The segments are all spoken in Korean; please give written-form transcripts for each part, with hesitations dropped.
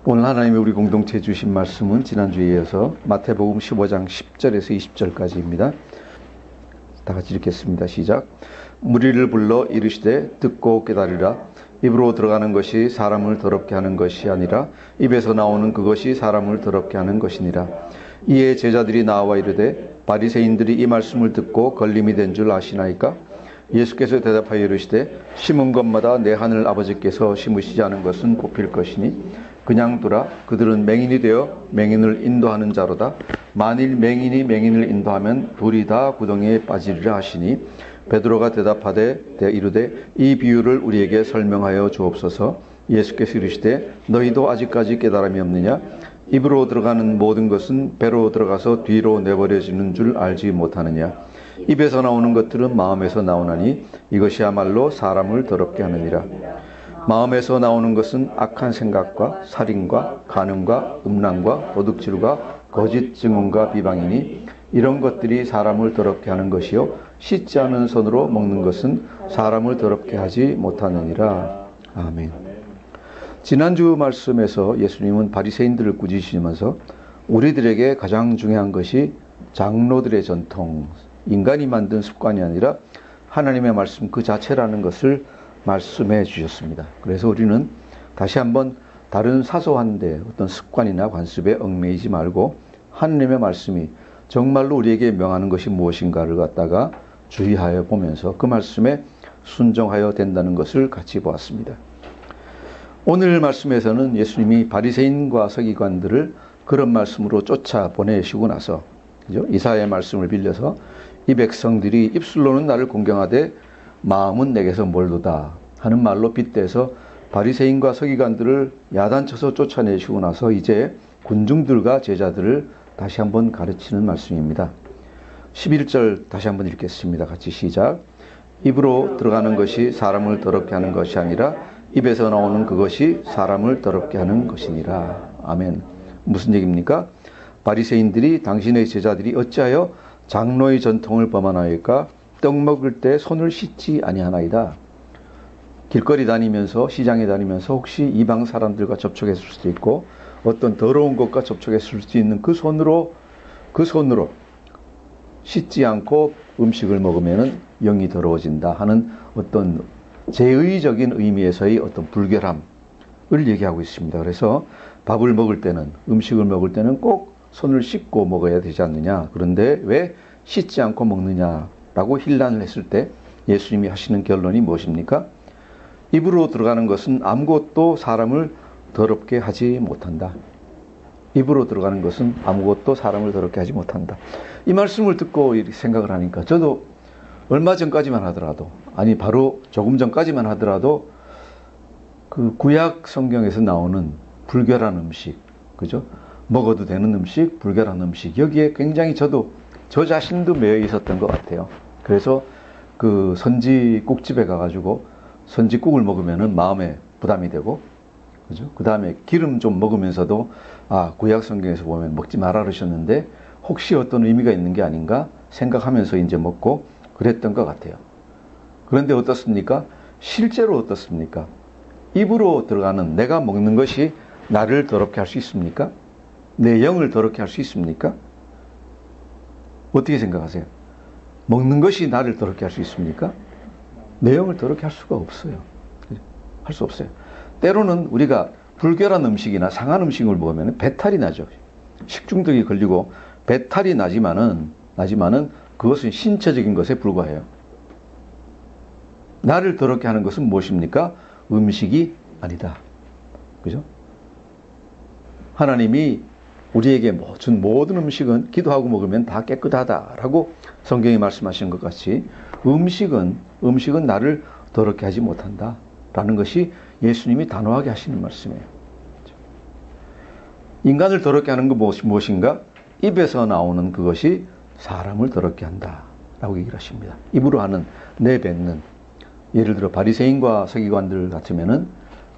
오늘 하나님이 우리 공동체에 주신 말씀은 지난주에 이어서 마태복음 15장 10절에서 20절까지입니다. 다 같이 읽겠습니다. 시작. 무리를 불러 이르시되 듣고 깨달으라. 입으로 들어가는 것이 사람을 더럽게 하는 것이 아니라 입에서 나오는 그것이 사람을 더럽게 하는 것이니라. 이에 제자들이 나와 이르되 바리새인들이 이 말씀을 듣고 걸림이 된 줄 아시나이까? 예수께서 대답하여 이르시되 심은 것마다 내 하늘 아버지께서 심으시지 않은 것은 뽑힐 것이니 그냥 두라. 그들은 맹인이 되어 맹인을 인도하는 자로다. 만일 맹인이 맹인을 인도하면 둘이 다 구덩이에 빠지리라 하시니 베드로가 대답하되 이르되 이 비유를 우리에게 설명하여 주옵소서. 예수께서 이르시되 너희도 아직까지 깨달음이 없느냐? 입으로 들어가는 모든 것은 배로 들어가서 뒤로 내버려지는 줄 알지 못하느냐? 입에서 나오는 것들은 마음에서 나오나니 이것이야말로 사람을 더럽게 하느니라. 마음에서 나오는 것은 악한 생각과 살인과 간음과 음란과 도둑질과 거짓 증언과 비방이니 이런 것들이 사람을 더럽게 하는 것이요 씻지 않은 손으로 먹는 것은 사람을 더럽게 하지 못하느니라. 아멘. 지난주 말씀에서 예수님은 바리새인들을 꾸짖으시면서 우리들에게 가장 중요한 것이 장로들의 전통, 인간이 만든 습관이 아니라 하나님의 말씀 그 자체라는 것을 말씀해 주셨습니다. 그래서 우리는 다시 한번 다른 사소한데 어떤 습관이나 관습에 얽매이지 말고 하나님의 말씀이 정말로 우리에게 명하는 것이 무엇인가를 갖다가 주의하여 보면서 그 말씀에 순종하여 된다는 것을 같이 보았습니다. 오늘 말씀에서는 예수님이 바리새인과 서기관들을 그런 말씀으로 쫓아보내시고 나서 이사야의 말씀을 빌려서 이 백성들이 입술로는 나를 공경하되 마음은 내게서 멀도다 하는 말로 빗대서 바리새인과 서기관들을 야단쳐서 쫓아내시고 나서 이제 군중들과 제자들을 다시 한번 가르치는 말씀입니다. 11절 다시 한번 읽겠습니다. 같이 시작. 입으로 들어가는 것이 사람을 더럽게 하는 것이 아니라 입에서 나오는 그것이 사람을 더럽게 하는 것이니라. 아멘. 무슨 얘기입니까? 바리새인들이 당신의 제자들이 어찌하여 장로의 전통을 범하나이까? 떡 먹을 때 손을 씻지 아니하나이다. 길거리 다니면서 시장에 다니면서 혹시 이방 사람들과 접촉했을 수도 있고 어떤 더러운 것과 접촉했을 수도 있는 그 손으로 씻지 않고 음식을 먹으면 영이 더러워진다 하는 어떤 제의적인 의미에서의 어떤 불결함을 얘기하고 있습니다. 그래서 밥을 먹을 때는 음식을 먹을 때는 꼭 손을 씻고 먹어야 되지 않느냐. 그런데 왜 씻지 않고 먹느냐 라고 힐난을 했을 때 예수님이 하시는 결론이 무엇입니까? 입으로 들어가는 것은 아무것도 사람을 더럽게 하지 못한다. 입으로 들어가는 것은 아무것도 사람을 더럽게 하지 못한다. 이 말씀을 듣고 생각을 하니까 저도 얼마 전까지만 하더라도 바로 조금 전까지만 하더라도 그 구약 성경에서 나오는 불결한 음식, 그죠? 먹어도 되는 음식, 불결한 음식 여기에 굉장히 저 자신도 매여 있었던 것 같아요. 그래서 그 선지국집에 가가지고 선지국을 먹으면은 마음에 부담이 되고, 그죠? 그 다음에 기름 좀 먹으면서도 구약 성경에서 보면 먹지 말아 그러셨는데 혹시 어떤 의미가 있는 게 아닌가 생각하면서 이제 먹고 그랬던 것 같아요. 그런데 어떻습니까? 실제로 어떻습니까? 입으로 들어가는 내가 먹는 것이 나를 더럽게 할 수 있습니까? 내 영을 더럽게 할 수 있습니까? 어떻게 생각하세요? 먹는 것이 나를 더럽게 할 수 있습니까? 내 영을 더럽게 할 수가 없어요. 할 수 없어요. 때로는 우리가 불결한 음식이나 상한 음식을 먹으면 배탈이 나죠. 식중독이 걸리고 배탈이 나지만은 그것은 신체적인 것에 불과해요. 나를 더럽게 하는 것은 무엇입니까? 음식이 아니다. 그죠? 하나님이 우리에게 준 모든 음식은 기도하고 먹으면 다 깨끗하다라고 성경이 말씀하신 것 같이 음식은 나를 더럽게 하지 못한다라는 것이 예수님이 단호하게 하시는 말씀이에요. 인간을 더럽게 하는 것 무엇인가? 입에서 나오는 그것이 사람을 더럽게 한다라고 얘기를 하십니다. 입으로 하는 내뱉는, 예를 들어 바리새인과 서기관들 같으면은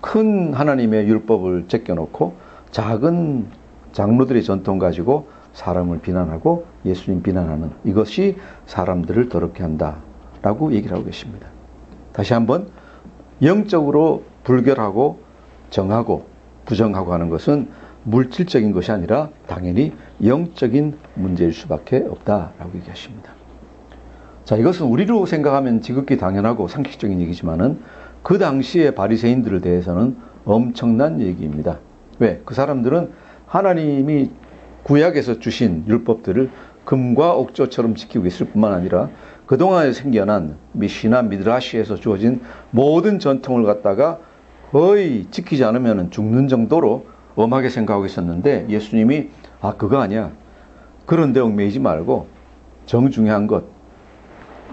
큰 하나님의 율법을 제껴놓고 작은 장로들의 전통 가지고 사람을 비난하고 예수님 비난하는 이것이 사람들을 더럽게 한다라고 얘기를 하고 계십니다. 다시 한번 영적으로 불결하고 정하고 부정하고 하는 것은 물질적인 것이 아니라 당연히 영적인 문제일 수밖에 없다라고 얘기하십니다. 자, 이것은 우리로 생각하면 지극히 당연하고 상식적인 얘기지만은 그 당시의 바리새인들에 대해서는 엄청난 얘기입니다. 왜? 그 사람들은 하나님이 구약에서 주신 율법들을 금과 옥조처럼 지키고 있을 뿐만 아니라 그동안에 생겨난 미시나 미드라시에서 주어진 모든 전통을 갖다가 거의 지키지 않으면 죽는 정도로 엄하게 생각하고 있었는데 예수님이 그거 아니야. 그런데 얽매이지 말고 정중요한 것,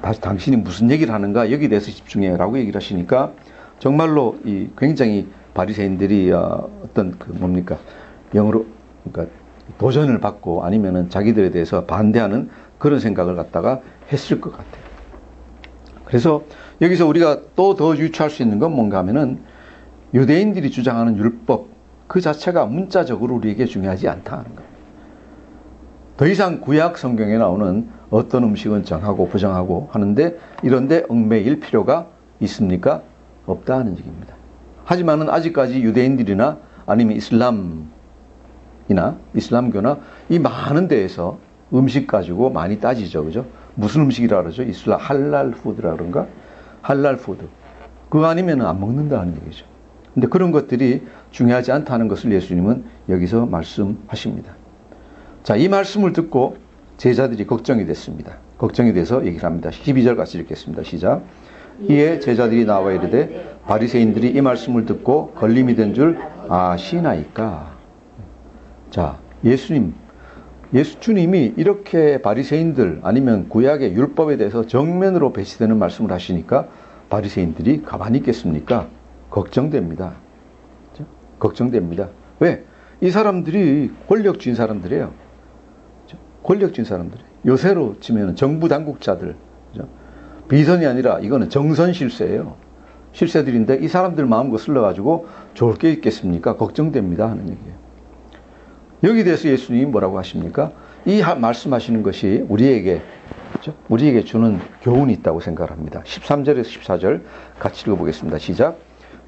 다시 당신이 무슨 얘기를 하는가 여기에 대해서 집중해 라고 얘기를 하시니까 정말로 이 굉장히 바리새인들이 어떤 그 뭡니까 영어로 그러니까 도전을 받고 아니면은 자기들에 대해서 반대하는 그런 생각을 갖다가 했을 것 같아요. 그래서 여기서 우리가 또 더 유추할 수 있는 건 뭔가 하면은 유대인들이 주장하는 율법 그 자체가 문자적으로 우리에게 중요하지 않다는 겁니다. 더 이상 구약 성경에 나오는 어떤 음식은 정하고 부정하고 하는데 이런데 얽매일 필요가 있습니까? 없다는 얘기입니다. 하지만은 아직까지 유대인들이나 아니면 이슬람교나 이 많은 데에서 음식 가지고 많이 따지죠. 그죠? 무슨 음식이라 그러죠? 할랄 푸드라 그런가? 할랄 푸드. 그거 아니면 안 먹는다는 얘기죠. 근데 그런 것들이 중요하지 않다는 것을 예수님은 여기서 말씀하십니다. 자, 이 말씀을 듣고 제자들이 걱정이 됐습니다. 걱정이 돼서 얘기를 합니다. 12절 같이 읽겠습니다. 시작. 이에 제자들이 나와 이르되 바리새인들이 이 말씀을 듣고 걸림이 된 줄 아시나이까. 자, 예수님이 이렇게 바리새인들 아니면 구약의 율법에 대해서 정면으로 배치되는 말씀을 하시니까 바리새인들이 가만히 있겠습니까? 걱정됩니다. 그렇죠? 걱정됩니다. 왜? 이 사람들이 권력주의 사람들이에요. 그렇죠? 권력주의 사람들이에요. 요새로 치면 정부 당국자들. 그렇죠? 비선이 아니라 이거는 정선 실세예요. 실세들인데 이 사람들 마음껏 쓸러가지고 좋을 게 있겠습니까? 걱정됩니다 하는 얘기예요. 여기 대해서 예수님이 뭐라고 하십니까? 이 말씀하시는 것이 우리에게 그렇죠? 우리에게 주는 교훈이 있다고 생각합니다. 13절에서 14절 같이 읽어보겠습니다. 시작.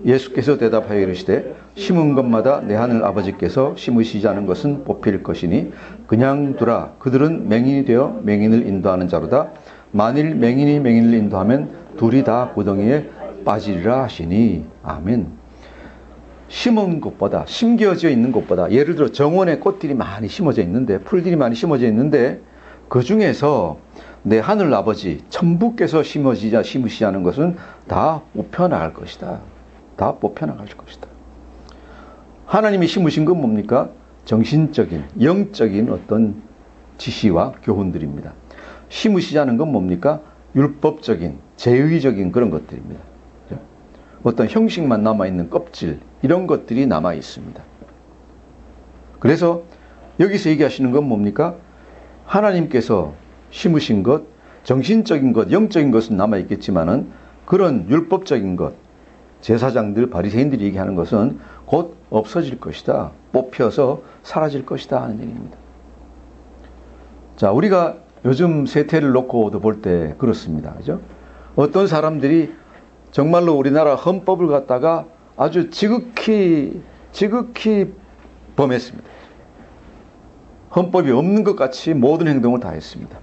예수께서 대답하여 이르시되 심은 것마다 내 하늘 아버지께서 심으시지 않은 것은 뽑힐 것이니 그냥 두라. 그들은 맹인이 되어 맹인을 인도하는 자로다. 만일 맹인이 맹인을 인도하면 둘이 다 구덩이에 빠지리라 하시니. 아멘. 심은 곳보다 심겨져 있는 곳보다 예를 들어 정원에 꽃들이 많이 심어져 있는데 풀들이 많이 심어져 있는데 그 중에서 내 하늘 아버지 천부께서 심으시지 않은 것은 다 뽑혀나갈 것이다. 다 뽑혀나갈 것이다. 하나님이 심으신 건 뭡니까? 정신적인, 영적인 어떤 지시와 교훈들입니다. 심으시지 않은 건 뭡니까? 율법적인, 제의적인 그런 것들입니다. 어떤 형식만 남아있는 껍질, 이런 것들이 남아있습니다. 그래서 여기서 얘기하시는 건 뭡니까? 하나님께서 심으신 것, 정신적인 것, 영적인 것은 남아있겠지만은 그런 율법적인 것, 제사장들, 바리새인들이 얘기하는 것은 곧 없어질 것이다. 뽑혀서 사라질 것이다 하는 얘기입니다. 자, 우리가 요즘 세태를 놓고도 볼 때 그렇습니다. 그죠? 어떤 사람들이 정말로 우리나라 헌법을 갖다가 아주 지극히 범했습니다. 헌법이 없는 것 같이 모든 행동을 다 했습니다.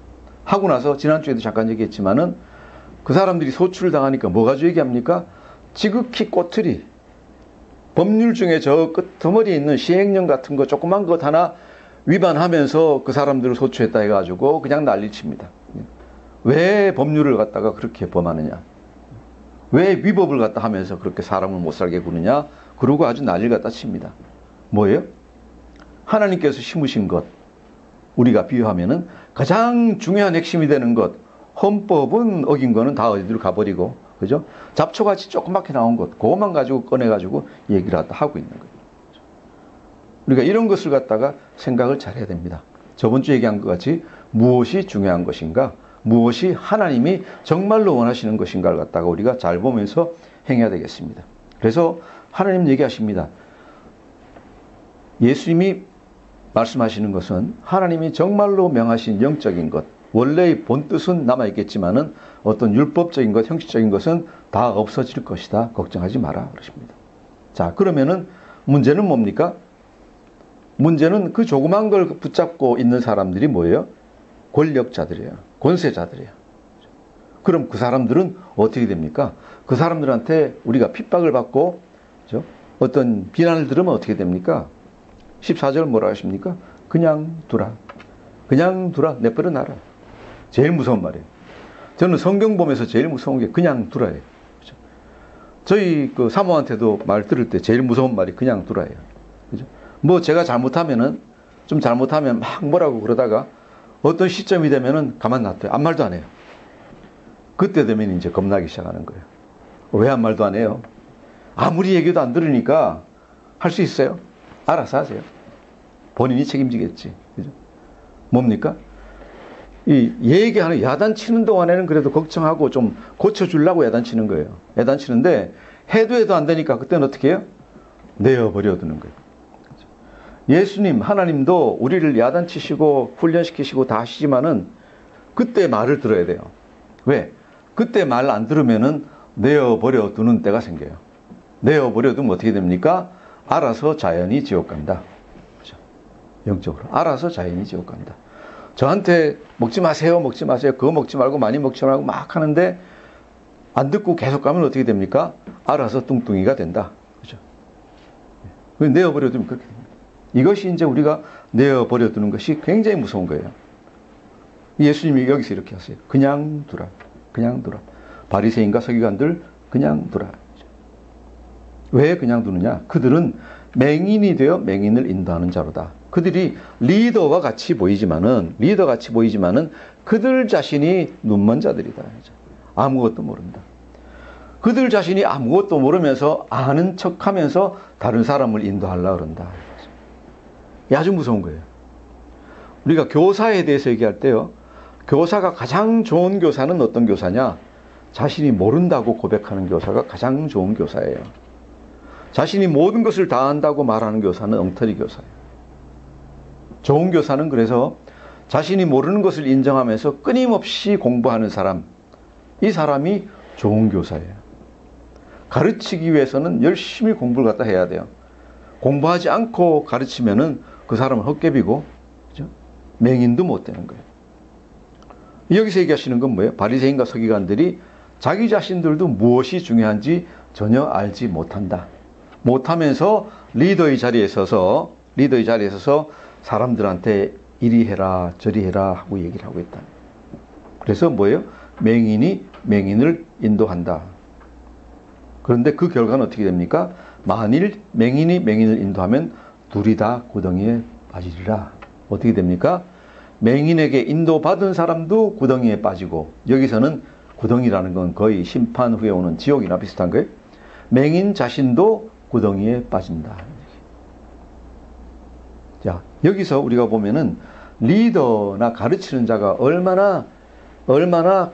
하고 나서 지난주에도 잠깐 얘기했지만은 그 사람들이 소출을 당하니까 뭐 가지고 얘기합니까? 지극히 꼬투리, 법률 중에 저 끝머리에 있는 시행령 같은 거 조그만 것 하나 위반하면서 그 사람들을 소추했다 해가지고 그냥 난리칩니다. 왜 법률을 갖다가 그렇게 범하느냐? 왜 위법을 갖다 하면서 그렇게 사람을 못 살게 구느냐? 그러고 아주 난리를 갖다 칩니다. 뭐예요? 하나님께서 심으신 것, 우리가 비유하면은 가장 중요한 핵심이 되는 것, 헌법은 어긴 거는 다 어디로 가버리고, 그죠? 잡초같이 조그맣게 나온 것, 그것만 가지고 꺼내가지고 얘기를 하고 있는 거예요. 우리가 이런 것을 갖다가 생각을 잘 해야 됩니다. 저번 주 얘기한 것 같이 무엇이 중요한 것인가, 무엇이 하나님이 정말로 원하시는 것인가를 갖다가 우리가 잘 보면서 행해야 되겠습니다. 그래서 하나님 얘기하십니다. 예수님이 말씀하시는 것은 하나님이 정말로 명하신 영적인 것, 원래의 본뜻은 남아있겠지만은 어떤 율법적인 것, 형식적인 것은 다 없어질 것이다. 걱정하지 마라. 그러십니다. 자, 그러면은 문제는 뭡니까? 문제는 그 조그만 걸 붙잡고 있는 사람들이 뭐예요? 권력자들이에요. 권세자들이에요. 그럼 그 사람들은 어떻게 됩니까? 그 사람들한테 우리가 핍박을 받고 그렇죠? 어떤 비난을 들으면 어떻게 됩니까? 14절 뭐라 하십니까? 그냥 두라. 그냥 두라. 내버려 놔라. 제일 무서운 말이에요. 저는 성경 보면서 제일 무서운 게 그냥 두라예요. 그렇죠? 저희 그 사모한테도 말 들을 때 제일 무서운 말이 그냥 두라예요. 그죠? 뭐 제가 잘못하면 막 뭐라고 그러다가 어떤 시점이 되면은 가만 놔둬요. 아무 말도 안 해요. 그때 되면 이제 겁나기 시작하는 거예요. 왜 아무 말도 안 해요? 아무리 얘기도 안 들으니까 할 수 있어요. 알아서 하세요. 본인이 책임지겠지. 그죠? 뭡니까? 이 얘기하는 야단치는 동안에는 그래도 걱정하고 좀 고쳐주려고 야단치는 거예요. 야단치는데 해도 안 되니까 그때는 어떻게 해요? 내어버려 두는 거예요. 예수님, 하나님도 우리를 야단치시고 훈련시키시고 다 하시지만은 그때 말을 들어야 돼요. 왜? 그때 말 안 들으면은 내어버려 두는 때가 생겨요. 내어버려 두면 어떻게 됩니까? 알아서 자연히 지옥 간다. 그렇죠? 영적으로. 알아서 자연히 지옥 간다. 저한테 먹지 마세요, 먹지 마세요. 그거 먹지 말고 많이 먹지 말고 막 하는데 안 듣고 계속 가면 어떻게 됩니까? 알아서 뚱뚱이가 된다. 그렇죠? 내어버려 두면 그렇게 됩니다. 이것이 이제 우리가 내어버려 두는 것이 굉장히 무서운 거예요. 예수님이 여기서 이렇게 하세요. 그냥 두라. 그냥 두라. 바리새인과 서기관들 그냥 두라. 왜 그냥 두느냐? 그들은 맹인이 되어 맹인을 인도하는 자로다. 그들이 리더와 같이 보이지만은 그들 자신이 눈먼 자들이다. 아무것도 모른다. 그들 자신이 아무것도 모르면서 아는 척하면서 다른 사람을 인도하려고 그런다. 아주 무서운 거예요. 우리가 교사에 대해서 얘기할 때요. 교사가 가장 좋은 교사는 어떤 교사냐? 자신이 모른다고 고백하는 교사가 가장 좋은 교사예요. 자신이 모든 것을 다 안다고 말하는 교사는 엉터리 교사예요. 좋은 교사는 그래서 자신이 모르는 것을 인정하면서 끊임없이 공부하는 사람, 이 사람이 좋은 교사예요. 가르치기 위해서는 열심히 공부를 갖다 해야 돼요. 공부하지 않고 가르치면은 그 사람은 헛개비고, 그죠? 맹인도 못 되는 거예요. 여기서 얘기하시는 건 뭐예요? 바리새인과 서기관들이 자기 자신들도 무엇이 중요한지 전혀 알지 못한다. 못하면서 리더의 자리에 서서 사람들한테 이리 해라 저리 해라 하고 얘기를 하고 있다. 그래서 뭐예요? 맹인이 맹인을 인도한다. 그런데 그 결과는 어떻게 됩니까? 만일 맹인이 맹인을 인도하면 둘이 다 구덩이에 빠지리라. 어떻게 됩니까? 맹인에게 인도받은 사람도 구덩이에 빠지고, 여기서는 구덩이라는 건 거의 심판 후에 오는 지옥이나 비슷한 거예요. 맹인 자신도 구덩이에 빠진다. 자, 여기서 우리가 보면은 리더나 가르치는 자가 얼마나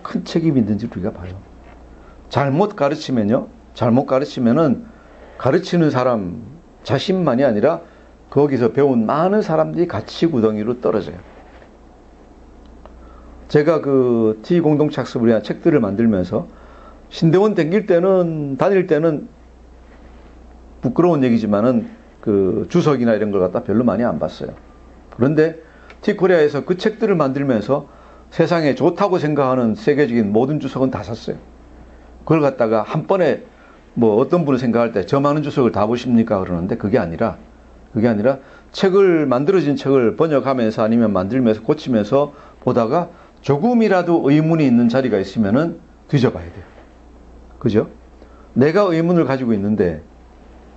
큰 책임이 있는지 우리가 봐요. 잘못 가르치면은 가르치는 사람 자신만이 아니라 거기서 배운 많은 사람들이 같이 구덩이로 떨어져요. 제가 그 T공동학습을 위한 책들을 만들면서 신대원 다닐 때는 부끄러운 얘기지만은 그 주석이나 이런 걸 갖다 별로 많이 안 봤어요. 그런데 T코리아에서 그 책들을 만들면서 세상에 좋다고 생각하는 세계적인 모든 주석은 다 샀어요. 그걸 갖다가 한 번에 뭐 어떤 분을 생각할 때 저 많은 주석을 다 보십니까? 그러는데 그게 아니라 만들어진 책을 번역하면서 아니면 만들면서 고치면서 보다가 조금이라도 의문이 있는 자리가 있으면은 뒤져봐야 돼요. 그죠? 내가 의문을 가지고 있는데,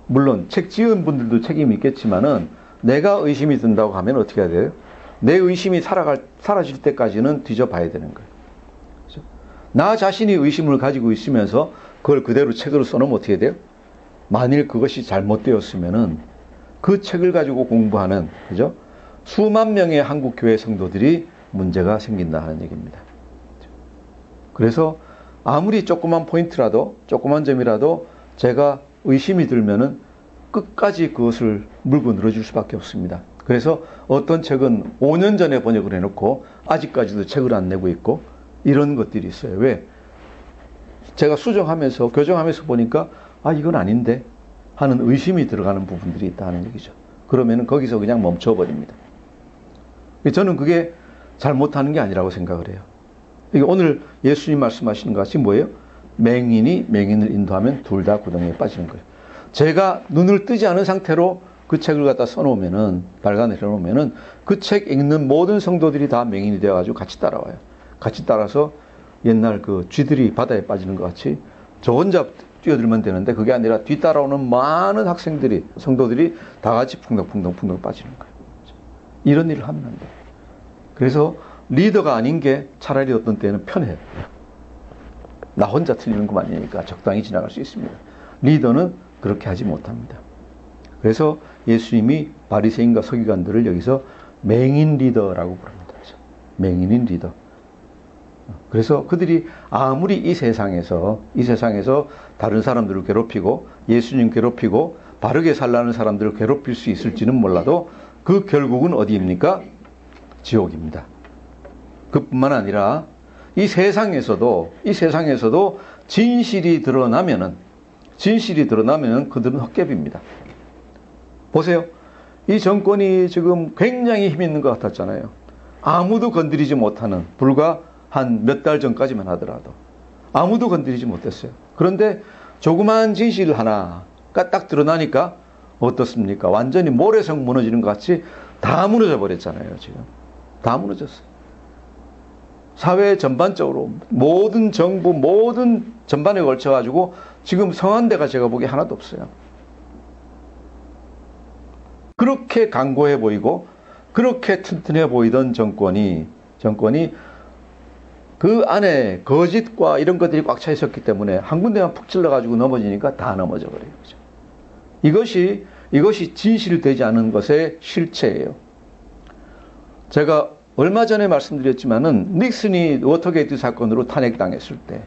물론 책 지은 분들도 책임이 있겠지만은 내가 의심이 든다고 하면 어떻게 해야 돼요? 내 의심이 사라질 때까지는 뒤져봐야 되는 거예요. 그죠? 나 자신이 의심을 가지고 있으면서 그걸 그대로 책으로 써놓으면 어떻게 돼요? 만일 그것이 잘못되었으면은 그 책을 가지고 공부하는, 그죠? 수만 명의 한국 교회 성도들이 문제가 생긴다 하는 얘기입니다. 그래서 아무리 조그만 포인트라도, 조그만 점이라도 제가 의심이 들면은 끝까지 그것을 물고 늘어줄 수밖에 없습니다. 그래서 어떤 책은 5년 전에 번역을 해놓고 아직까지도 책을 안 내고 있고 이런 것들이 있어요. 왜? 제가 수정하면서, 교정하면서 보니까 이건 아닌데 하는 의심이 들어가는 부분들이 있다는 얘기죠. 그러면 거기서 그냥 멈춰버립니다. 저는 그게 잘못하는 게 아니라고 생각을 해요. 오늘 예수님 말씀하시는 것이 뭐예요? 맹인이 맹인을 인도하면 둘 다 구덩이에 빠지는 거예요. 제가 눈을 뜨지 않은 상태로 그 책을 갖다 써놓으면은, 발간해 놓으면은 그 책 읽는 모든 성도들이 다 맹인이 되어가지고 같이 따라와요. 같이 따라서 옛날 그 쥐들이 바다에 빠지는 것 같이 저 혼자 뛰어들면 되는데 그게 아니라 뒤따라오는 많은 학생들이, 성도들이 다 같이 풍덩풍덩 빠지는 거예요. 이런 일을 하면 안 돼요. 그래서 리더가 아닌 게 차라리 어떤 때는 편해요. 나 혼자 틀리는 것만이니까 적당히 지나갈 수 있습니다. 리더는 그렇게 하지 못합니다. 그래서 예수님이 바리새인과 서기관들을 여기서 맹인 리더라고 부릅니다. 맹인인 리더. 그래서 그들이 아무리 이 세상에서 다른 사람들을 괴롭히고 예수님 괴롭히고 바르게 살라는 사람들을 괴롭힐 수 있을지는 몰라도 그 결국은 어디입니까? 지옥입니다. 그뿐만 아니라 이 세상에서도 진실이 드러나면은 그들은 헛개비입니다. 보세요. 이 정권이 지금 굉장히 힘 있는 것 같았잖아요. 아무도 건드리지 못하는, 불과 한 몇 달 전까지만 하더라도 아무도 건드리지 못했어요. 그런데 조그마한 진실 하나가 딱 드러나니까 어떻습니까? 완전히 모래성 무너지는 것 같이 다 무너져 버렸잖아요. 지금 다 무너졌어요. 사회 전반적으로 모든 정부, 모든 전반에 걸쳐가지고 지금 성한 데가 제가 보기에 하나도 없어요. 그렇게 강고해 보이고 그렇게 튼튼해 보이던 정권이 그 안에 거짓과 이런 것들이 꽉 차 있었기 때문에 한 군데만 푹 찔러가지고 넘어지니까 다 넘어져 버려요. 이것이 진실되지 않은 것의 실체예요. 제가 얼마 전에 말씀드렸지만은 닉슨이 워터게이트 사건으로 탄핵당했을 때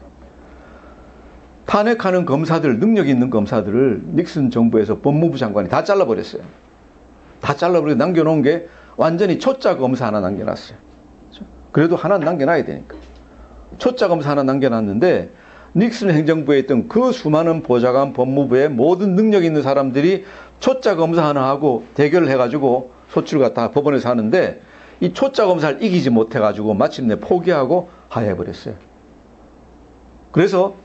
탄핵하는 검사들, 능력 있는 검사들을 닉슨 정부에서 법무부 장관이 다 잘라버렸어요. 다 잘라버리고 남겨놓은 게 완전히 초짜 검사 하나 남겨놨어요. 그래도 하나 남겨놔야 되니까. 초짜 검사 하나 남겨놨는데 닉슨 행정부에 있던 그 수많은 보좌관, 법무부의 모든 능력 있는 사람들이 초짜 검사 하나 하고 대결을 해가지고 소추를 갖다가 법원에서 하는데 이 초짜 검사를 이기지 못해가지고 마침내 포기하고 하해해버렸어요. 그래서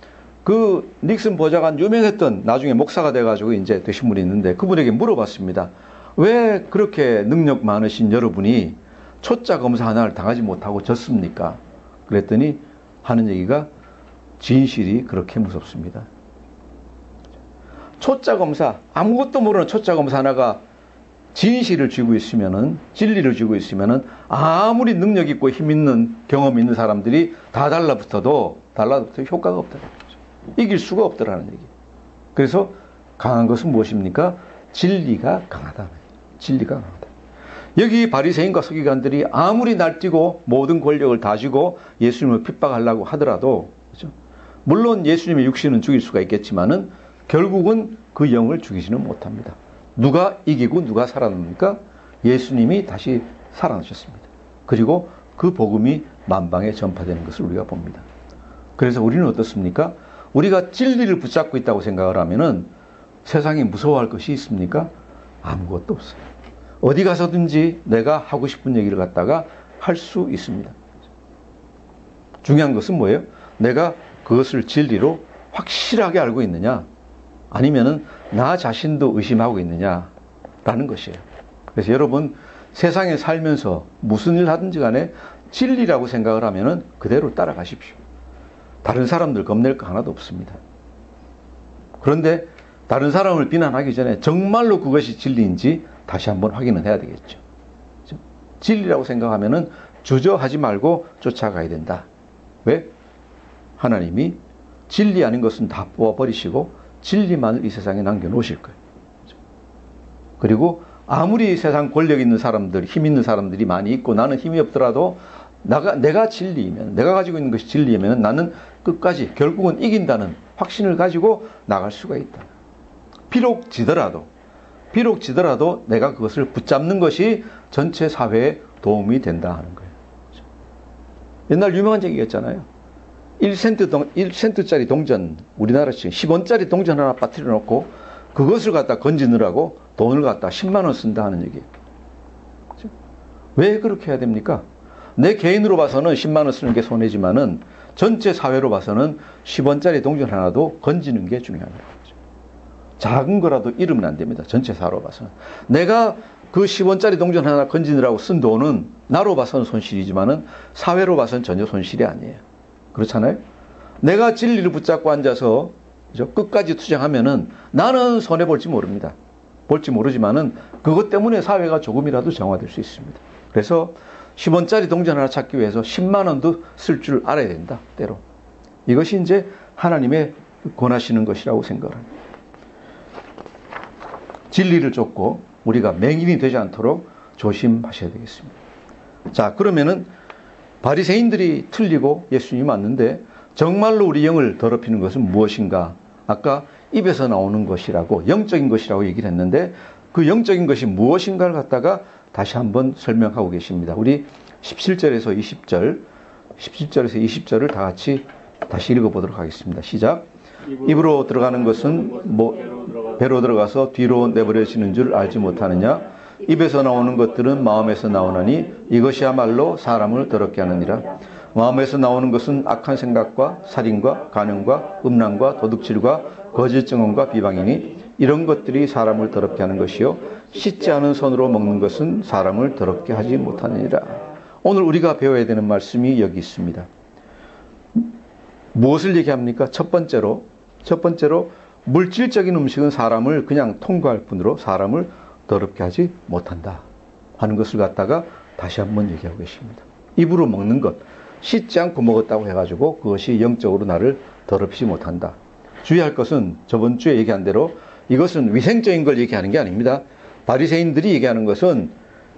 그 닉슨 보좌관 유명했던 나중에 목사가 돼가지고 이제 되신 분이 있는데 그분에게 물어봤습니다. 왜 그렇게 능력 많으신 여러분이 초짜 검사 하나를 당하지 못하고 졌습니까? 그랬더니 하는 얘기가 진실이 그렇게 무섭습니다. 초짜 검사, 아무것도 모르는 초짜 검사 하나가 진실을 쥐고 있으면은, 진리를 쥐고 있으면은 아무리 능력 있고 힘 있는 경험 있는 사람들이 다 달라붙어도 효과가 없다는 거죠. 이길 수가 없더라는 얘기. 그래서 강한 것은 무엇입니까? 진리가 강하다. 진리가 강하다. 여기 바리새인과 서기관들이 아무리 날뛰고 모든 권력을 다 쥐고 예수님을 핍박하려고 하더라도, 그렇죠? 물론 예수님의 육신은 죽일 수가 있겠지만은 결국은 그 영을 죽이지는 못합니다. 누가 이기고 누가 살아납니까? 예수님이 다시 살아나셨습니다. 그리고 그 복음이 만방에 전파되는 것을 우리가 봅니다. 그래서 우리는 어떻습니까? 우리가 진리를 붙잡고 있다고 생각을 하면은 세상이 무서워할 것이 있습니까? 아무것도 없어요. 어디 가서든지 내가 하고 싶은 얘기를 갖다가 할 수 있습니다. 중요한 것은 뭐예요? 내가 그것을 진리로 확실하게 알고 있느냐, 아니면은 나 자신도 의심하고 있느냐라는 것이에요. 그래서 여러분 세상에 살면서 무슨 일 하든지 간에 진리라고 생각을 하면은 그대로 따라가십시오. 다른 사람들 겁낼 거 하나도 없습니다. 그런데 다른 사람을 비난하기 전에 정말로 그것이 진리인지 다시 한번 확인은 해야 되겠죠. 진리라고 생각하면은 주저하지 말고 쫓아가야 된다. 왜? 하나님이 진리 아닌 것은 다 뽑아버리시고 진리만을 이 세상에 남겨놓으실 거예요. 그리고 아무리 세상 권력 있는 사람들, 힘 있는 사람들이 많이 있고 나는 힘이 없더라도 내가 진리이면, 내가 가지고 있는 것이 진리이면 나는 끝까지 결국은 이긴다는 확신을 가지고 나갈 수가 있다. 비록 지더라도 내가 그것을 붙잡는 것이 전체 사회에 도움이 된다 하는 거예요. 옛날 유명한 얘기가 있잖아요. 1센트짜리 동전, 우리나라 지금 10원짜리 동전 하나 빠뜨려 놓고 그것을 갖다 건지느라고 돈을 갖다 10만 원 쓴다 하는 얘기예요. 그렇죠? 왜 그렇게 해야 됩니까? 내 개인으로 봐서는 10만 원 쓰는 게 손해지만은 전체 사회로 봐서는 10원짜리 동전 하나도 건지는 게 중요합니다. 작은 거라도 잃으면 안 됩니다. 전체 사회로 봐서는. 내가 그 10원짜리 동전 하나 건지느라고 쓴 돈은 나로 봐서는 손실이지만은 사회로 봐서는 전혀 손실이 아니에요. 그렇잖아요? 내가 진리를 붙잡고 앉아서 끝까지 투쟁하면은 나는 손해볼지 모릅니다. 볼지 모르지만은 그것 때문에 사회가 조금이라도 정화될 수 있습니다. 그래서 10원짜리 동전 하나 찾기 위해서 10만 원도 쓸 줄 알아야 된다. 때로. 이것이 이제 하나님의 권하시는 것이라고 생각합니다. 진리를 쫓고 우리가 맹인이 되지 않도록 조심하셔야 되겠습니다. 자, 그러면은 바리새인들이 틀리고 예수님이 맞는데 정말로 우리 영을 더럽히는 것은 무엇인가? 아까 입에서 나오는 것이라고, 영적인 것이라고 얘기를 했는데 그 영적인 것이 무엇인가를 갖다가 다시 한번 설명하고 계십니다. 우리 17절에서 20절, 17절에서 20절을 다 같이 다시 읽어보도록 하겠습니다. 시작. 입으로 들어가는 것은 배로 들어가서 뒤로 내버려지는 줄 알지 못하느냐? 입에서 나오는 것들은 마음에서 나오나니 이것이야말로 사람을 더럽게 하느니라. 마음에서 나오는 것은 악한 생각과 살인과 간음과 음란과 도둑질과 거짓 증언과 비방이니 이런 것들이 사람을 더럽게 하는 것이요 씻지 않은 손으로 먹는 것은 사람을 더럽게 하지 못하느니라. 오늘 우리가 배워야 되는 말씀이 여기 있습니다. 무엇을 얘기합니까? 첫 번째로 물질적인 음식은 사람을 그냥 통과할 뿐으로 사람을 더럽게 하지 못한다 하는 것을 갖다가 다시 한번 얘기하고 계십니다. 입으로 먹는 것, 씻지 않고 먹었다고 해가지고 그것이 영적으로 나를 더럽히지 못한다. 주의할 것은 저번 주에 얘기한 대로 이것은 위생적인 걸 얘기하는 게 아닙니다. 바리새인들이 얘기하는 것은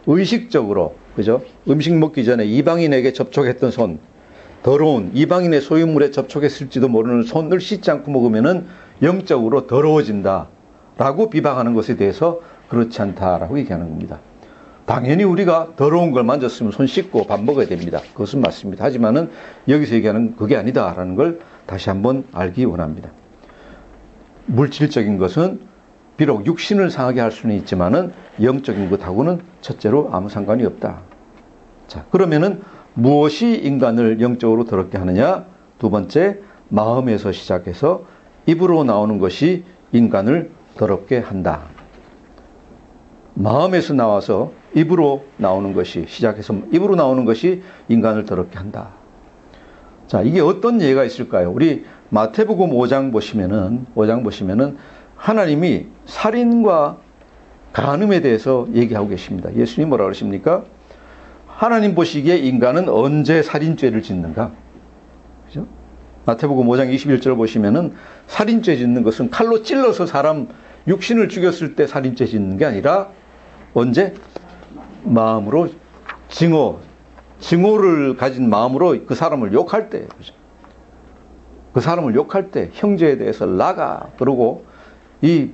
의식적으로, 그죠? 음식 먹기 전에 이방인에게 접촉했던 손, 더러운 이방인의 소유물에 접촉했을지도 모르는 손을 씻지 않고 먹으면은 영적으로 더러워진다 라고 비방하는 것에 대해서 그렇지 않다라고 얘기하는 겁니다. 당연히 우리가 더러운 걸 만졌으면 손 씻고 밥 먹어야 됩니다. 그것은 맞습니다. 하지만은 여기서 얘기하는 그게 아니다라는 걸 다시 한번 알기 원합니다. 물질적인 것은 비록 육신을 상하게 할 수는 있지만은 영적인 것하고는 첫째로 아무 상관이 없다. 자, 그러면은 무엇이 인간을 영적으로 더럽게 하느냐? 두 번째, 마음에서 시작해서 입으로 나오는 것이 인간을 더럽게 한다. 마음에서 나와서 입으로 나오는 것이 시작해서 입으로 나오는 것이 인간을 더럽게 한다. 자, 이게 어떤 예가 있을까요? 우리 마태복음 5장 보시면은 하나님이 살인과 간음에 대해서 얘기하고 계십니다. 예수님이 뭐라고 그러십니까? 하나님 보시기에 인간은 언제 살인죄를 짓는가? 그죠? 마태복음 5장 21절 보시면은 살인죄 짓는 것은 칼로 찔러서 사람 육신을 죽였을 때 살인죄 짓는 게 아니라 언제? 마음으로 증오를 가진 마음으로 그 사람을 욕할 때, 그죠? 그 사람을 욕할 때 형제에 대해서 나가 그러고 이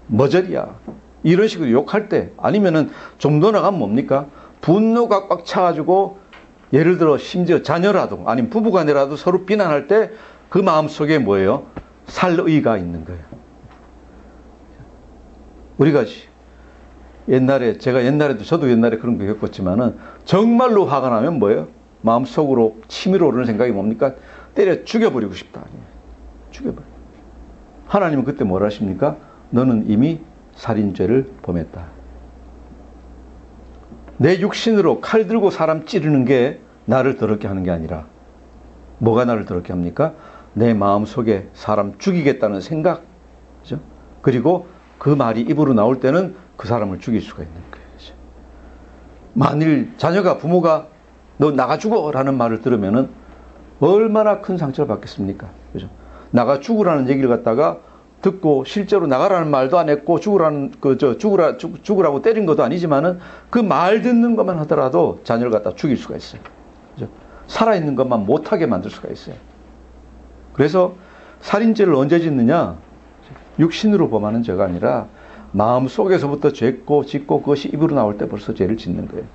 머저리야 이런 식으로 욕할 때, 아니면은 좀 더 나가면 뭡니까? 분노가 꽉 차가지고 예를 들어 심지어 자녀라도 아니면 부부간이라도 서로 비난할 때 그 마음속에 뭐예요? 살의가 있는 거예요. 우리가 저도 옛날에 그런 거 겪었지만은 정말로 화가 나면 뭐예요? 마음속으로 치밀어 오르는 생각이 뭡니까? 때려 죽여버리고 싶다. 죽여버려. 하나님은 그때 뭐라 하십니까? 너는 이미 살인죄를 범했다. 내 육신으로 칼 들고 사람 찌르는 게 나를 더럽게 하는 게 아니라 뭐가 나를 더럽게 합니까? 내 마음속에 사람 죽이겠다는 생각, 그죠? 그리고 그 말이 입으로 나올 때는 그 사람을 죽일 수가 있는 거예요. 그죠? 만일 자녀가 부모가 너 나가 죽어라는 말을 들으면은 얼마나 큰 상처를 받겠습니까? 그죠? 나가 죽으라는 얘기를 갖다가 듣고 실제로 나가라는 말도 안 했고 죽으라고 때린 것도 아니지만은 그 말 듣는 것만 하더라도 자녀를 갖다 죽일 수가 있어요. 그죠? 살아있는 것만 못하게 만들 수가 있어요. 그래서 살인죄를 언제 짓느냐? 육신으로 범하는 죄가 아니라 마음 속에서부터 짓고 그것이 입으로 나올 때 벌써 죄를 짓는 거예요.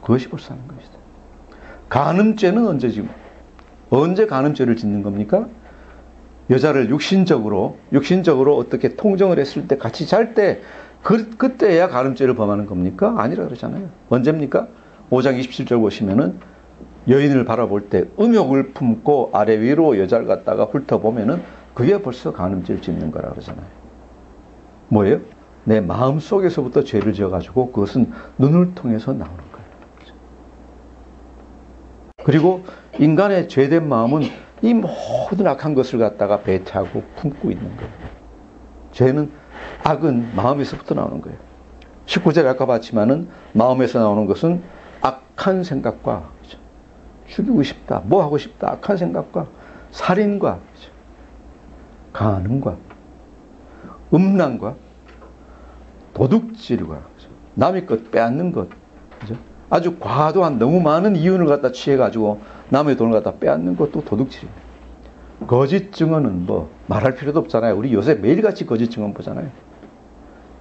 그것이 벌써 하는 것이다. 간음죄는 언제 간음죄를 짓는 겁니까? 여자를 육신적으로 어떻게 통정을 했을 때 같이 잘 때 그때야 간음죄를 범하는 겁니까? 아니라 그러잖아요. 언제입니까? 5장 27절 보시면은 여인을 바라볼 때 음욕을 품고 아래 위로 여자를 갖다가 훑어보면은 그게 벌써 간음죄를 짓는 거라 그러잖아요. 뭐예요? 내 마음 속에서부터 죄를 지어가지고 그것은 눈을 통해서 나오는 거예요. 그리고 인간의 죄된 마음은 이 모든 악한 것을 갖다가 배타하고 품고 있는 거예요. 죄는, 악은 마음에서부터 나오는 거예요. 19절에 아까 봤지만은 마음에서 나오는 것은 악한 생각과 죽이고 싶다, 뭐 하고 싶다, 악한 생각과 살인과 간음과 음란과 도둑질과 남의 것 빼앗는 것, 아주 과도한 너무 많은 이윤을 갖다 취해가지고 남의 돈을 갖다 빼앗는 것도 도둑질입니다. 거짓 증언은 뭐 말할 필요도 없잖아요. 우리 요새 매일같이 거짓 증언 보잖아요.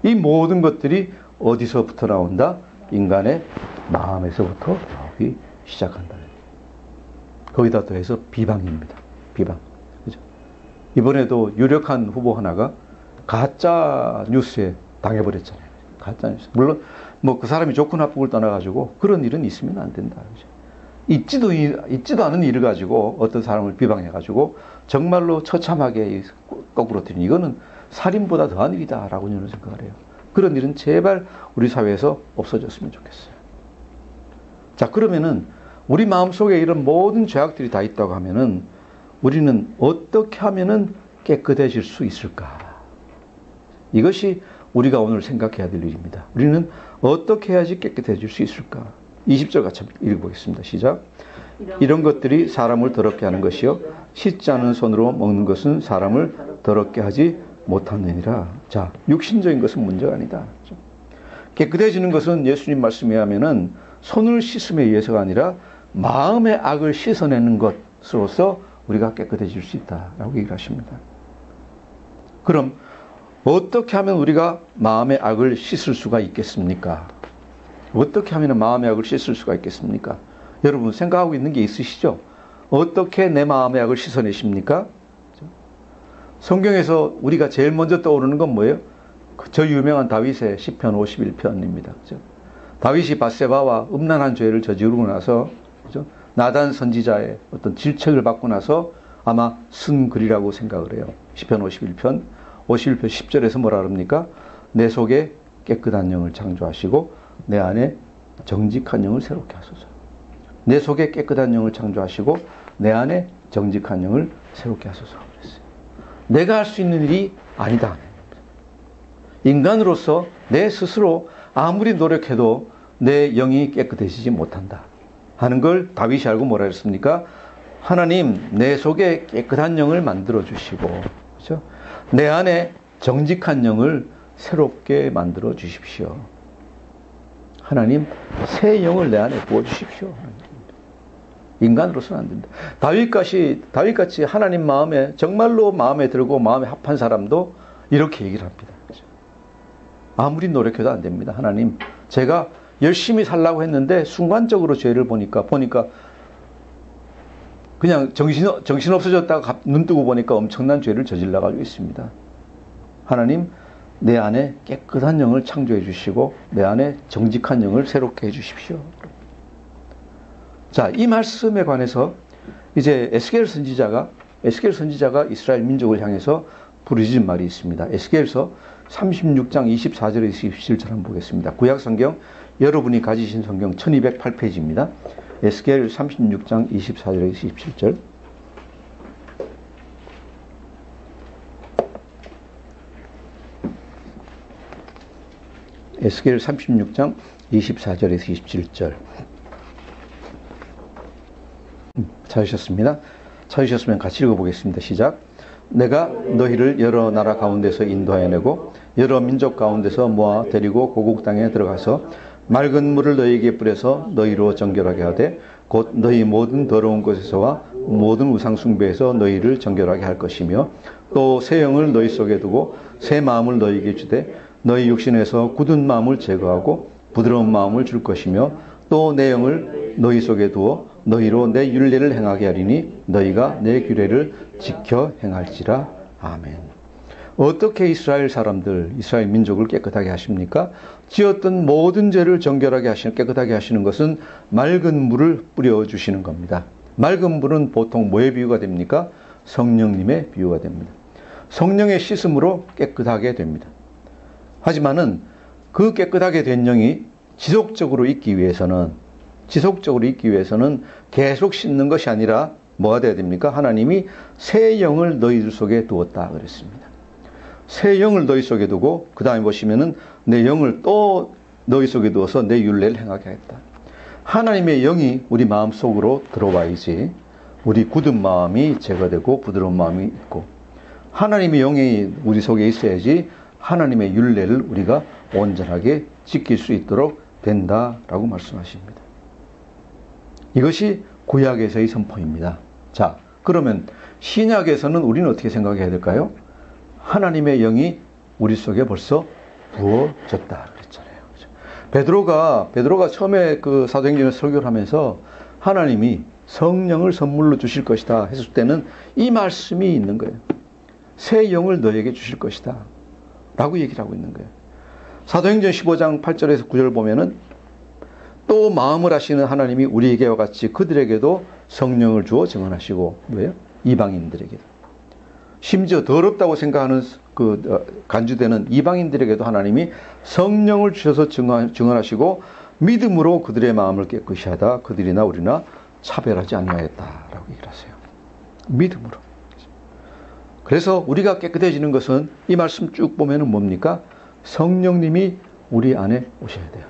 이 모든 것들이 어디서부터 나온다? 인간의 마음에서부터 나오기 시작한다. 거기다 더해서 비방입니다. 비방. 그죠? 이번에도 유력한 후보 하나가 가짜 뉴스에 당해버렸잖아요. 가짜 뉴스. 물론 뭐 그 사람이 좋고 나쁘고를 떠나가지고 그런 일은 있으면 안 된다. 그죠? 있지도 않은 일을 가지고 어떤 사람을 비방해가지고 정말로 처참하게 거꾸로 들인 이거는 살인보다 더한 일이다라고 저는 생각을 해요. 그런 일은 제발 우리 사회에서 없어졌으면 좋겠어요. 자, 그러면은 우리 마음속에 이런 모든 죄악들이 다 있다고 하면은 우리는 어떻게 하면은 깨끗해질 수 있을까? 이것이 우리가 오늘 생각해야 될 일입니다. 우리는 어떻게 해야지 깨끗해질 수 있을까? 20절 같이 읽어보겠습니다. 시작. 이런 것들이 사람을 더럽게 하는 것이요 씻지 않은 손으로 먹는 것은 사람을 더럽게 하지 못하느니라. 자, 육신적인 것은 문제가 아니다. 깨끗해지는 것은 예수님 말씀에 하면은 손을 씻음에 의해서가 아니라 마음의 악을 씻어내는 것으로서 우리가 깨끗해질 수 있다라고 얘기를 하십니다. 그럼 어떻게 하면 우리가 마음의 악을 씻을 수가 있겠습니까? 어떻게 하면 마음의 악을 씻을 수가 있겠습니까? 여러분 생각하고 있는 게 있으시죠? 어떻게 내 마음의 악을 씻어내십니까? 성경에서 우리가 제일 먼저 떠오르는 건 뭐예요? 저 유명한 다윗의 시편 51편입니다. 그죠? 다윗이 밧세바와 음란한 죄를 저지르고 나서, 그죠? 나단 선지자의 어떤 질책을 받고 나서 아마 쓴 글이라고 생각을 해요. 시편 51편 10절에서 뭐라 그럽니까? 내 속에 깨끗한 영을 창조하시고 내 안에 정직한 영을 새롭게 하소서. 내 속에 깨끗한 영을 창조하시고 내 안에 정직한 영을 새롭게 하소서. 그랬어요. 내가 할 수 있는 일이 아니다. 인간으로서 내 스스로 아무리 노력해도 내 영이 깨끗해지지 못한다 하는 걸 다윗이 알고 뭐라 했습니까? 하나님, 내 속에 깨끗한 영을 만들어 주시고, 그렇죠? 내 안에 정직한 영을 새롭게 만들어 주십시오. 하나님, 새 영을 내 안에 부어 주십시오. 인간으로서는 안 된다. 다윗같이 하나님 마음에 정말로 마음에 들고 마음에 합한 사람도 이렇게 얘기를 합니다. 그렇죠? 아무리 노력해도 안 됩니다. 하나님, 제가 열심히 살라고 했는데 순간적으로 죄를 보니까 그냥 정신 없어졌다가 눈 뜨고 보니까 엄청난 죄를 저질러 가지고 있습니다. 하나님, 내 안에 깨끗한 영을 창조해 주시고 내 안에 정직한 영을 새롭게 해 주십시오. 자, 이 말씀에 관해서 이제 에스겔 선지자가 이스라엘 민족을 향해서 부르짖은 말이 있습니다. 에스겔서 36장 24절에서 27절 한번 보겠습니다. 구약 성경, 여러분이 가지신 성경 1208페이지입니다. 에스겔 36장 24절에서 27절. 에스겔 36장 24절에서 27절. 찾으셨습니다. 찾으셨으면 같이 읽어보겠습니다. 시작. 내가 너희를 여러 나라 가운데서 인도하여내고 여러 민족 가운데서 모아 데리고 고국 땅에 들어가서 맑은 물을 너희에게 뿌려서 너희로 정결하게 하되 곧 너희 모든 더러운 곳에서와 모든 우상 숭배에서 너희를 정결하게 할 것이며 또 새 영을 너희 속에 두고 새 마음을 너희에게 주되 너희 육신에서 굳은 마음을 제거하고 부드러운 마음을 줄 것이며 또 내 영을 너희 속에 두어 너희로 내 율례를 행하게 하리니 너희가 내 규례를 지켜 행할지라. 아멘. 어떻게 이스라엘 사람들, 이스라엘 민족을 깨끗하게 하십니까? 지었던 모든 죄를 정결하게 하시는, 깨끗하게 하시는 것은 맑은 물을 뿌려주시는 겁니다. 맑은 물은 보통 뭐의 비유가 됩니까? 성령님의 비유가 됩니다. 성령의 씻음으로 깨끗하게 됩니다. 하지만은 그 깨끗하게 된 영이 지속적으로 있기 위해서는 계속 씻는 것이 아니라 뭐가 돼야 됩니까? 하나님이 새 영을 너희들 속에 두었다 그랬습니다. 새 영을 너희 속에 두고 그 다음에 보시면은 내 영을 또 너희 속에 두어서 내 율례를 행하게 하겠다. 하나님의 영이 우리 마음속으로 들어와야지 우리 굳은 마음이 제거되고 부드러운 마음이 있고, 하나님의 영이 우리 속에 있어야지 하나님의 율례를 우리가 온전하게 지킬 수 있도록 된다라고 말씀하십니다. 이것이 구약에서의 선포입니다. 자, 그러면 신약에서는 우리는 어떻게 생각해야 될까요? 하나님의 영이 우리 속에 벌써 부어졌다 그랬잖아요. 베드로가 처음에 그 사도행전에서 설교를 하면서 하나님이 성령을 선물로 주실 것이다 했을 때는 이 말씀이 있는 거예요. 새 영을 너에게 주실 것이다 라고 얘기를 하고 있는 거예요. 사도행전 15장 8절에서 9절 보면은 또 마음을 하시는 하나님이 우리에게와 같이 그들에게도 성령을 주어 증언하시고, 뭐예요? 이방인들에게도. 심지어 더럽다고 생각하는 간주되는 이방인들에게도 하나님이 성령을 주셔서 증언하시고 믿음으로 그들의 마음을 깨끗이 하다 그들이나 우리나 차별하지 아니하였다라고 얘기를 하세요. 믿음으로. 그래서 우리가 깨끗해지는 것은 이 말씀 쭉 보면은 뭡니까? 성령님이 우리 안에 오셔야 돼요.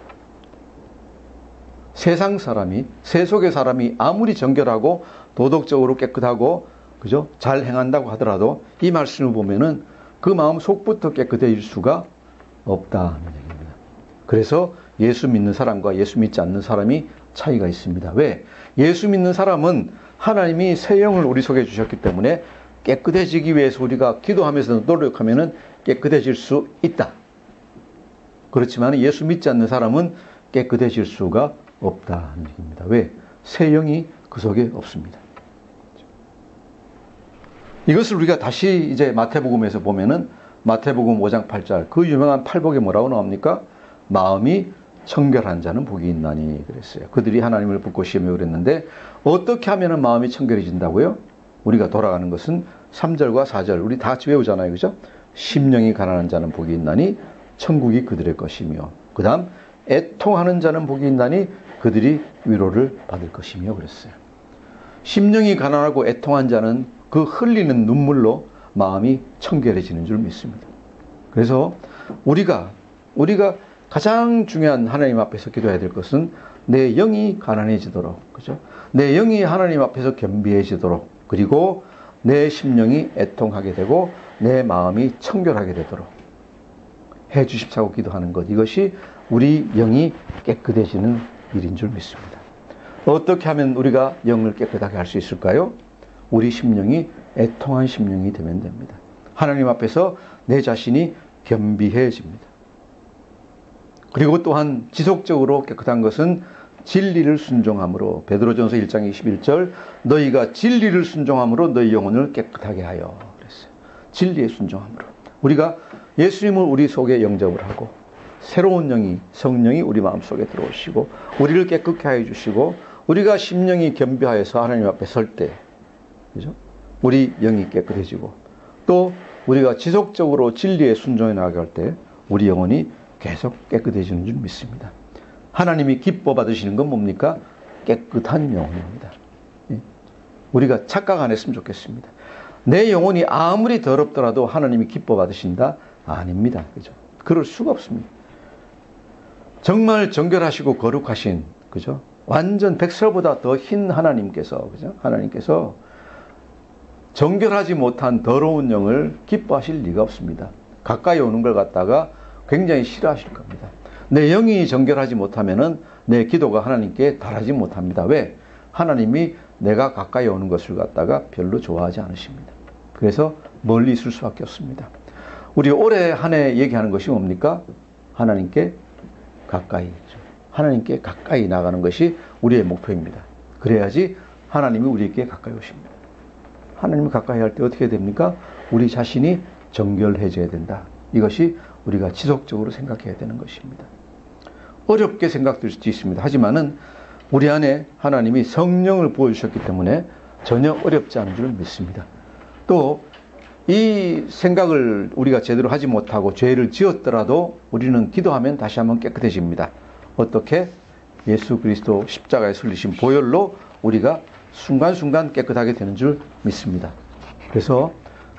세속의 사람이 아무리 정결하고 도덕적으로 깨끗하고 그죠? 잘 행한다고 하더라도 이 말씀을 보면은 그 마음 속부터 깨끗해질 수가 없다는 얘기입니다. 그래서 예수 믿는 사람과 예수 믿지 않는 사람이 차이가 있습니다. 왜? 예수 믿는 사람은 하나님이 새 영을 우리 속에 주셨기 때문에 깨끗해지기 위해서 우리가 기도하면서 노력하면은 깨끗해질 수 있다. 그렇지만 예수 믿지 않는 사람은 깨끗해질 수가 없다는 얘기입니다. 왜? 새 영이 그 속에 없습니다. 이것을 우리가 다시 이제 마태복음에서 보면은 마태복음 5장 8절 그 유명한 팔복에 뭐라고 나옵니까? 마음이 청결한 자는 복이 있나니 그랬어요. 그들이 하나님을 붙고 시험해 그랬는데 어떻게 하면은 마음이 청결해진다고요? 우리가 돌아가는 것은 3절과 4절 우리 다 같이 외우잖아요. 그죠? 심령이 가난한 자는 복이 있나니 천국이 그들의 것이며, 그 다음 애통하는 자는 복이 있나니 그들이 위로를 받을 것이며 그랬어요. 심령이 가난하고 애통한 자는 그 흘리는 눈물로 마음이 청결해지는 줄 믿습니다. 그래서 우리가 가장 중요한 하나님 앞에서 기도해야 될 것은 내 영이 가난해지도록, 그죠? 내 영이 하나님 앞에서 겸비해지도록, 그리고 내 심령이 애통하게 되고 내 마음이 청결하게 되도록 해 주십사고 기도하는 것, 이것이 우리 영이 깨끗해지는 일인 줄 믿습니다. 어떻게 하면 우리가 영을 깨끗하게 할 수 있을까요? 우리 심령이 애통한 심령이 되면 됩니다. 하나님 앞에서 내 자신이 겸비해집니다. 그리고 또한 지속적으로 깨끗한 것은 진리를 순종함으로, 베드로전서 1장 21절 너희가 진리를 순종함으로 너희 영혼을 깨끗하게 하여 그랬어요. 진리에 순종함으로 우리가 예수님을 우리 속에 영접을 하고 새로운 영이, 성령이 우리 마음속에 들어오시고 우리를 깨끗게 하여 주시고 우리가 심령이 겸비하여서 하나님 앞에 설 때, 그죠? 우리 영이 깨끗해지고 또 우리가 지속적으로 진리에 순종해 나아갈 때 우리 영혼이 계속 깨끗해지는 줄 믿습니다. 하나님이 기뻐 받으시는 건 뭡니까? 깨끗한 영혼입니다. 우리가 착각 안 했으면 좋겠습니다. 내 영혼이 아무리 더럽더라도 하나님이 기뻐 받으신다? 아닙니다. 그죠? 그럴 수가 없습니다. 정말 정결하시고 거룩하신, 그죠? 완전 백설보다 더 흰 하나님께서, 그죠? 하나님께서 정결하지 못한 더러운 영을 기뻐하실 리가 없습니다. 가까이 오는 걸 갖다가 굉장히 싫어하실 겁니다. 내 영이 정결하지 못하면은 내 기도가 하나님께 달하지 못합니다. 왜? 하나님이 내가 가까이 오는 것을 갖다가 별로 좋아하지 않으십니다. 그래서 멀리 있을 수밖에 없습니다. 우리 올해 한 해 얘기하는 것이 뭡니까? 하나님께 가까이 나가는 것이 우리의 목표입니다. 그래야지 하나님이 우리에게 가까이 오십니다. 하나님을 가까이 할 때 어떻게 됩니까? 우리 자신이 정결해져야 된다. 이것이 우리가 지속적으로 생각해야 되는 것입니다. 어렵게 생각될 수도 있습니다. 하지만은 우리 안에 하나님이 성령을 부어주셨기 때문에 전혀 어렵지 않은 줄 믿습니다. 또 이 생각을 우리가 제대로 하지 못하고 죄를 지었더라도 우리는 기도하면 다시 한번 깨끗해집니다. 어떻게? 예수 그리스도 십자가에 흘리신 보혈로 우리가 순간순간 깨끗하게 되는 줄 믿습니다. 그래서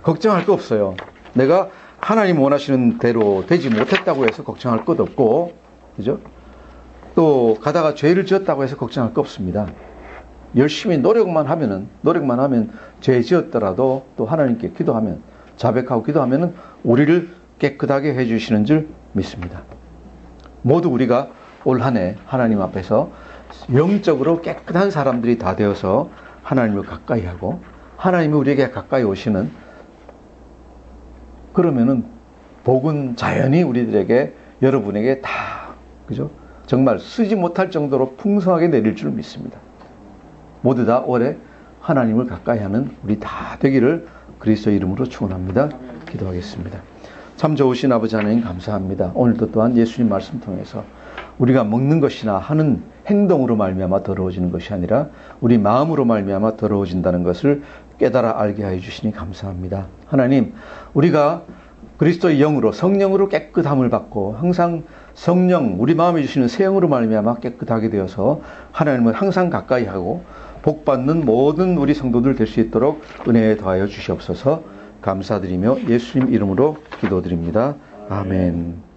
걱정할 거 없어요. 내가 하나님 원하시는 대로 되지 못했다고 해서 걱정할 것 없고, 그죠? 또 가다가 죄를 지었다고 해서 걱정할 거 없습니다. 열심히 노력만 하면 죄 지었더라도 또 하나님께 기도하면, 자백하고 기도하면 우리를 깨끗하게 해주시는 줄 믿습니다. 모두 우리가 올 한 해 하나님 앞에서 영적으로 깨끗한 사람들이 다 되어서 하나님을 가까이 하고 하나님이 우리에게 가까이 오시는, 그러면은 복은 자연히 우리들에게, 여러분에게 다, 그죠? 정말 쓰지 못할 정도로 풍성하게 내릴 줄 믿습니다. 모두 다 올해 하나님을 가까이 하는 우리 다 되기를 그리스도 이름으로 축원합니다. 기도하겠습니다. 참 좋으신 아버지 하나님 감사합니다. 오늘도 또한 예수님 말씀 통해서 우리가 먹는 것이나 하는 행동으로 말미암아 더러워지는 것이 아니라 우리 마음으로 말미암아 더러워진다는 것을 깨달아 알게 해 주시니 감사합니다. 하나님, 우리가 그리스도의 영으로, 성령으로 깨끗함을 받고 항상 성령, 우리 마음에 주시는 새 영으로 말미암아 깨끗하게 되어서 하나님을 항상 가까이 하고 복받는 모든 우리 성도들 될 수 있도록 은혜에 더하여 주시옵소서. 감사드리며 예수님 이름으로 기도드립니다. 아멘.